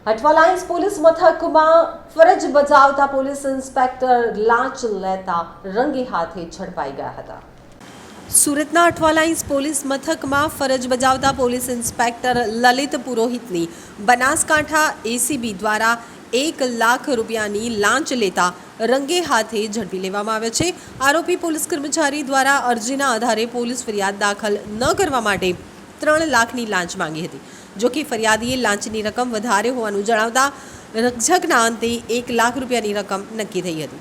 Athwa Lines police મથકમાં ફરજ બજાવતા પોલીસ ઇન્સ્પેક્ટર લાંચ લેતા રંગે હાથે ઝડપાઈ ગયા હતા. સુરતના અઠવાલાઇન્સ પોલીસ મથકમાં ફરજ બજાવતા પોલીસ ઇન્સ્પેક્ટર લલિત પુરોહિતની બનાસકાંઠા એસીબી દ્વારા 1 લાખ રૂપિયાની લાંચ લેતા રંગે હાથે ઝડપી લેવામાં આવ્યો છે. આરોપી પોલીસ કર્મચારી દ્વારા અરજીના આધારે પોલીસ ફરિયાદ દાખલ ન કરવા માટે 3 લાખની લાંચ માંગી હતી. જો કે ફરિયાદીએ લાંચની રકમ વધારે હોવાનું જણાવતા રકઝકના અંતે 1 લાખ રૂપિયાની રકમ નક્કી થઈ હતી.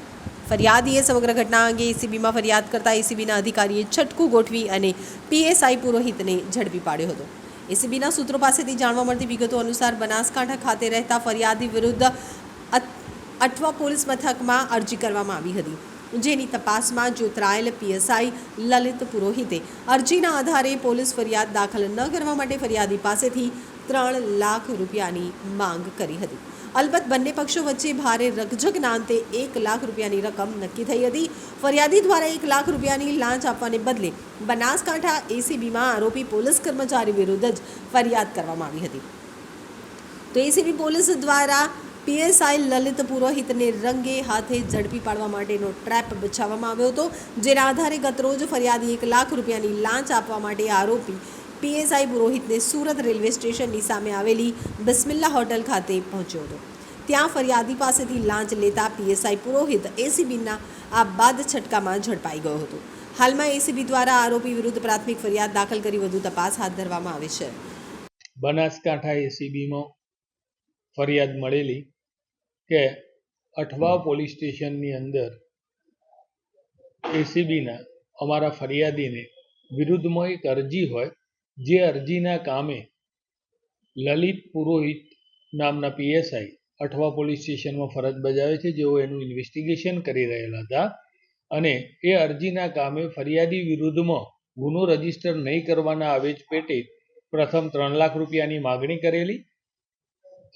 ફરિયાદીએ સમગ્ર ઘટના અંગે એસીબીમાં ફરિયાદ કરતા એસીબીના અધિકારીએ છટકું ગોઠવી અને પીએસઆઈ પુરોહિતને ઝડપી પાડ્યો હતો. એસીબીના સૂત્રો પાસેથી જાણવા મળતી વિગતો અનુસાર બનાસકાંઠા ખાતે રહેતા ફરિયાદી વિરુદ્ધ અઠવા પોલીસ મથકમાં અરજી કરવામાં આવી હતી, જેની તપાસમાં જોતરાયેલ પીએસઆઈ લલિત પુરોહિતે અરજીના આધારે પોલીસ ફરિયાદ દાખલ ન કરવા માટે ફરિયાદી પાસેથી 3 લાખ રૂપિયાની માંગ કરી હતી. અલબત્ત બંને પક્ષો વચ્ચે ભારે રકઝકના અંતે 1 લાખ રૂપિયાની રકમ નક્કી થઈ હતી. ફરિયાદી દ્વારા 1 લાખ રૂપિયાની લાંચ આપવાને બદલે બનાસકાંઠા એસીબીમાં આરોપી પોલીસ કર્મચારી વિરુદ્ધ જ ફરિયાદ કરવામાં આવી હતી. તો એસીબી પોલીસ દ્વારા પીએસઆઈ લલિત પુરોહિતને રંગે હાથે ઝડપી પાડવા માટેનો ટ્રેપ બચાવવામાં આવ્યો હતો, જેના આધારે ગતરોજ ફરિયાદી 1 લાખ રૂપિયાની લાંચ આપવા માટે આરોપી પીએસઆઈ પુરોહિતને સુરત રેલવે સ્ટેશનની સામે આવેલી બિસ્મિલ્લા હોટલ ખાતે પહોંચ્યો હતો. ત્યાં ફરિયાદી પાસેથી લાંચ લેતા પીએસઆઈ પુરોહિત એસીબીના આ બાદ છટકામાં ઝડપાઈ ગયો હતો. હાલમાં એસીબી દ્વારા આરોપી વિરુદ્ધ પ્રાથમિક ફરિયાદ દાખલ કરી વધુ તપાસ હાથ ધરવામાં આવી છે. બનાસકાંઠા એસીબીમાં ફરિયાદ મળેલી કે અઠવા પોલીસ સ્ટેશનની અંદર એસીબીના અમારા ફરિયાદીને વિરુદ્ધમાં એક અરજી હોય, જે અરજીના કામે લલિત પુરોહિત નામના પીએસઆઈ અઠવા પોલીસ સ્ટેશનમાં ફરજ બજાવે છે, જેઓ એનું ઇન્વેસ્ટિગેશન કરી રહેલા હતા અને એ અરજીના કામે ફરિયાદી વિરુદ્ધમાં ગુનો રજીસ્ટર નહીં કરવાના આવેજ પેટે પ્રથમ 3 લાખ રૂપિયાની માગણી કરેલી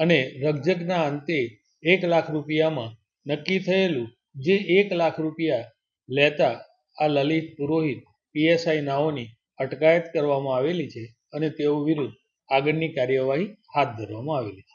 અને રકઝકના અંતે 1 લાખ રૂપિયામાં નક્કી થયેલું, જે 1 લાખ રૂપિયા લેતા આ લલિત પુરોહિત પીએસઆઈ નાઓની અટકાયત કરવામાં આવેલી છે અને તેઓ વિરુદ્ધ આગળની કાર્યવાહી હાથ ધરવામાં આવેલી છે.